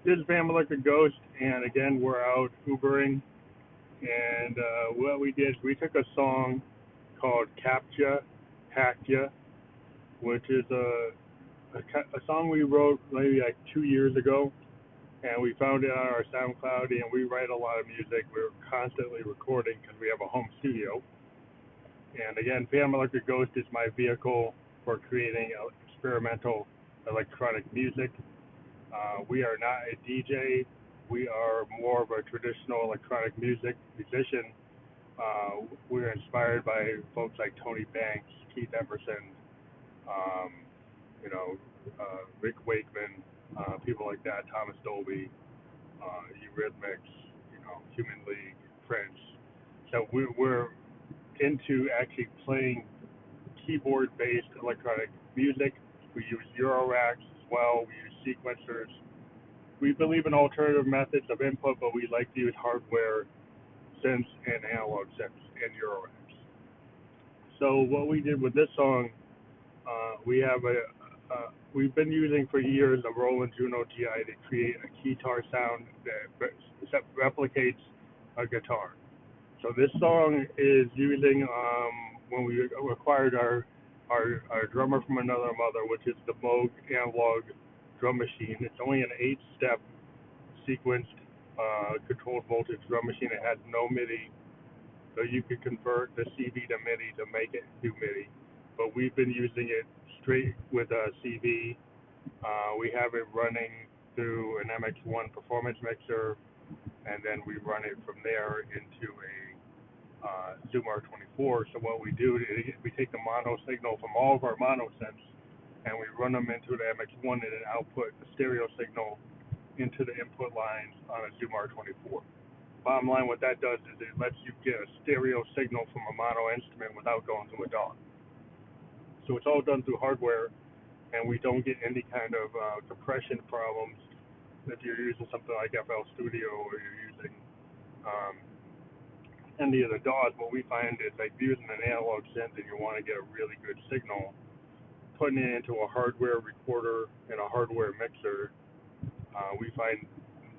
This is Bam like a Ghost, and again, we're out Ubering. And what we did, we took a song called Captcha Hacked Ya, which is a song we wrote maybe like 2 years ago. And we found it on our SoundCloud, and we write a lot of music. We're constantly recording because we have a home studio. And again, Bam like a Ghost is my vehicle for creating experimental electronic music. We are not a DJ. We are more of a traditional electronic music musician. We're inspired by folks like Tony Banks, Keith Emerson, um, Rick Wakeman, people like that, Thomas Dolby, Eurythmics, Human League, Prince. So we're into actually playing keyboard-based electronic music. We use Euroracks as well. We use sequencers. We believe in alternative methods of input, but we like to use hardware synths and analog synths and Euroracks. So what we did with this song, we've been using for years a Roland Juno GI to create a guitar sound that replicates a guitar. So this song is using when we acquired our drummer from another mother, which is the Moog analog drum machine. It's only an 8-step sequenced controlled voltage drum machine. It has no MIDI, so you could convert the CV to MIDI to make it do MIDI. But we've been using it straight with a CV. We have it running through an MX1 performance mixer, and then we run it from there into a Zoom R24. So what we do is we take the mono signal from all of our mono synths, and we run them into the MX1 and then output the stereo signal into the input lines on a Zoom R24. Bottom line, what that does is it lets you get a stereo signal from a mono instrument without going to a DAW. So it's all done through hardware, and we don't get any kind of compression problems if you're using something like FL Studio or you're using um, any of the DAWs. What we find is like using an analog synth and you want to get a really good signal, putting it into a hardware recorder and a hardware mixer, we find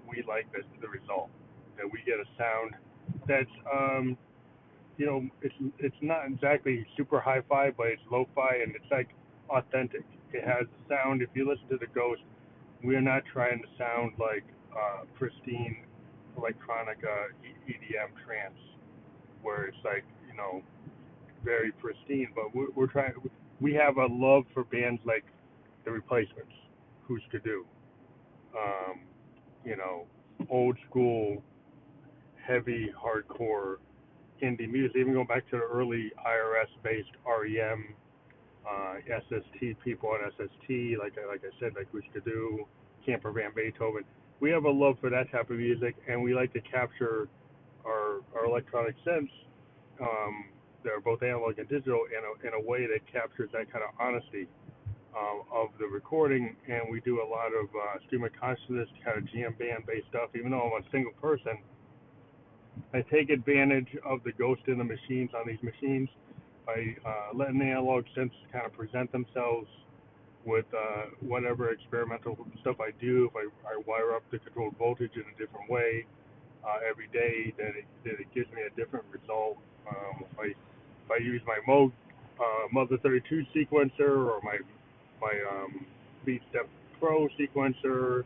we like the result. That we get a sound that's it's not exactly super hi-fi, but it's lo-fi and it's like authentic. It has a sound. If you listen to the Ghost, we are not trying to sound like pristine electronic EDM trance, where it's like very pristine. But we're trying. We have a love for bands like the Replacements, Who's to Do, um, you know, old school, heavy, hardcore indie music, even going back to the early IRS-based REM, SST people on SST, like I said, like Who's to Do, Camper Van Beethoven. We have a love for that type of music, and we like to capture our electronic synths. They're both analog and digital in a way that captures that kind of honesty of the recording, and we do a lot of stream of consciousness kind of jam band based stuff. Even though I'm a single person, I take advantage of the ghost in the machines on these machines by letting the analog synths kind of present themselves with whatever experimental stuff I do. If I wire up the controlled voltage in a different way every day, then it gives me a different result. If I use my Moog Mother 32 sequencer or my BeatStep Pro sequencer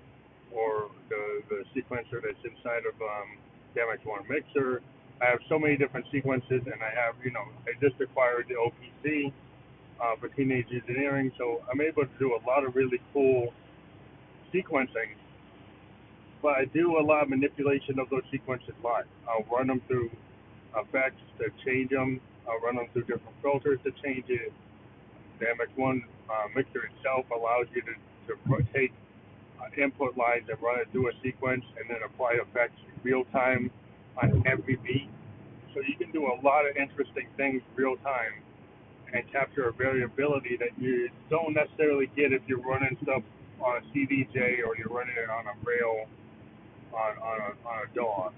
or the sequencer that's inside of the MX1 mixer. I have so many different sequences, and I just acquired the OPC for teenage engineering, so I'm able to do a lot of really cool sequencing, but I do a lot of manipulation of those sequences live. I'll run them through effects to change them. I'll run them through different filters to change it. The MX1 mixer itself allows you to take input lines and run it through a sequence and then apply effects in real time on every beat. So you can do a lot of interesting things real time and capture a variability that you don't necessarily get if you're running stuff on a CDJ or you're running it on a rail on a DAW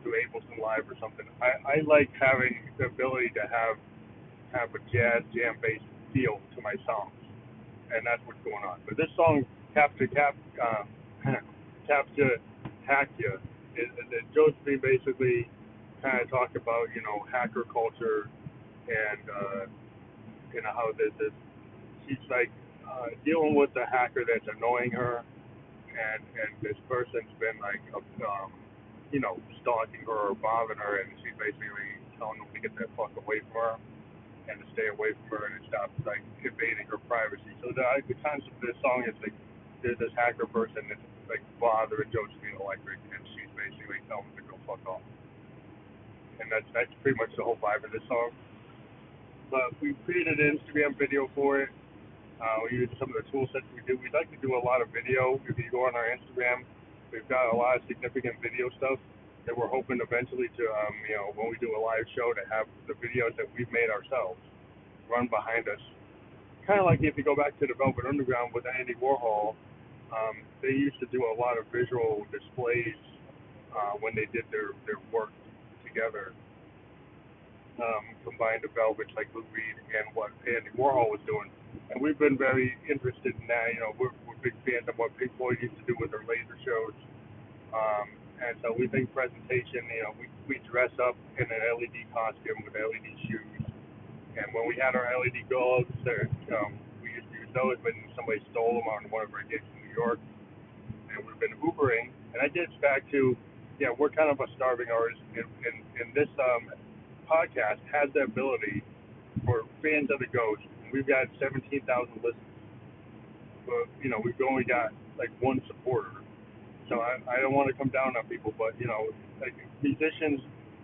through Ableton Live or something. I like having the ability to have a jazz jam based feel to my songs, and that's what's going on. But this song, Captcha Captcha Hacked Ya. Josephine basically kind of talked about, hacker culture and, how she's like dealing with the hacker that's annoying her, and this person's been like, stalking her or bothering her, and she's basically telling them to get that fuck away from her and to stay away from her and stop like invading her privacy. So the concept of this song is like there's this hacker person that's like bothering Josephine Electric, and she's basically telling them to go fuck off. And that's pretty much the whole vibe of this song. But we created an Instagram video for it. We use some of the tool sets we do. We'd like to do a lot of video. If you go on our Instagram, we've got a lot of significant video stuff that we're hoping eventually to, when we do a live show, to have the videos that we've made ourselves run behind us. Kind of like if you go back to the Velvet Underground with Andy Warhol, they used to do a lot of visual displays when they did their work together. Combined the Velvets like Lou Reed and what Andy Warhol was doing. And we've been very interested in that. We're big fans of what Pink Floyd used to do with their laser shows. And so we think presentation, we dress up in an LED costume with LED shoes. And when we had our LED gloves, we used to use those, but somebody stole them on one of our gigs in New York. And we've been Ubering. And that gets back to, we're kind of a starving artist. And this podcast has the ability for fans of the Ghost. We've got 17,000 listeners. But, we've only got like one supporter. So I don't want to come down on people, but, like musicians,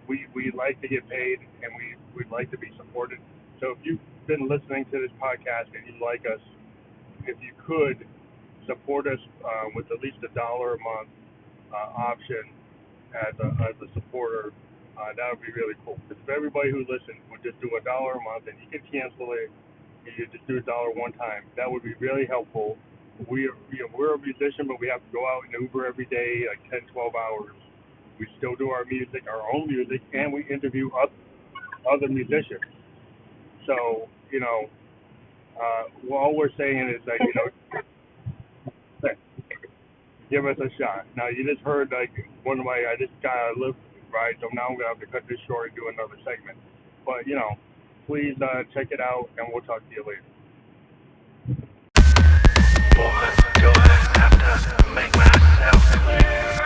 we like to get paid and we'd like to be supported. So if you've been listening to this podcast and you like us, if you could support us with at least $1 a month option as a supporter, that would be really cool. If everybody who listens would just do $1 a month, and you can cancel it, and you just do $1 one time, that would be really helpful. We're a musician, but we have to go out and Uber every day, like 10, 12 hours. We still do our music, our own music, and we interview other musicians. So, all we're saying is that, give us a shot. Now, you just heard, like, I just got a lift ride, so now I'm going to have to cut this short and do another segment. But, please check it out, and we'll talk to you later. Boy, do I have to make myself clear?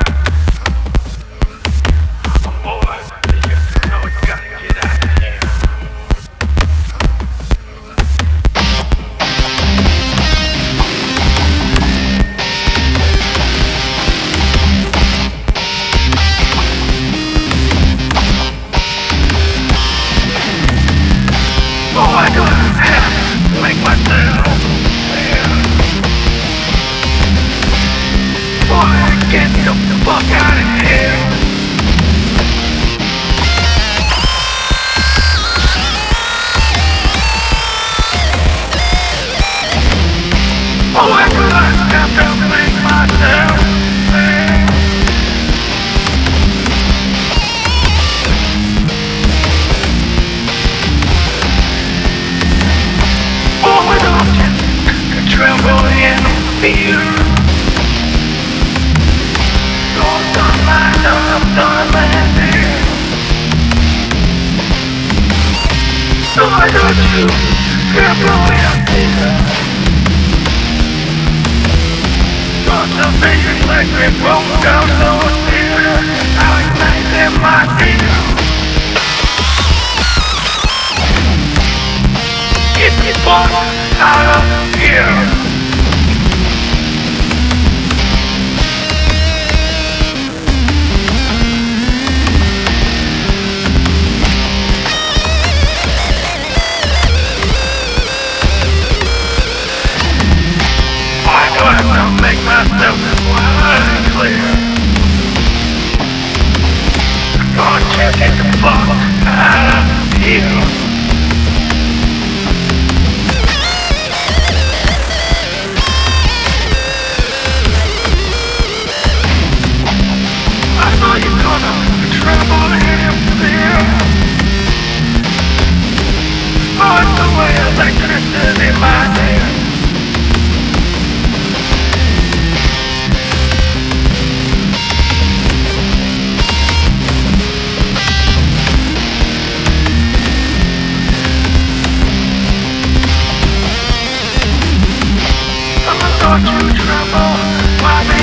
Boy, you know we gotta get out of here. Boy, do I have to make myself clear? Boy, get the fuck out of here. Boy, do I have to make myself clear? Boy, don't you tremble in fear. Don't mind dear. Boy, don't you tremble in fear. Got the big electric roll down so clear. I'll ignite in my fear. Get me fuck out of here. I do have to make myself wide clear. Gonna get the fuck out of here. to trouble. Why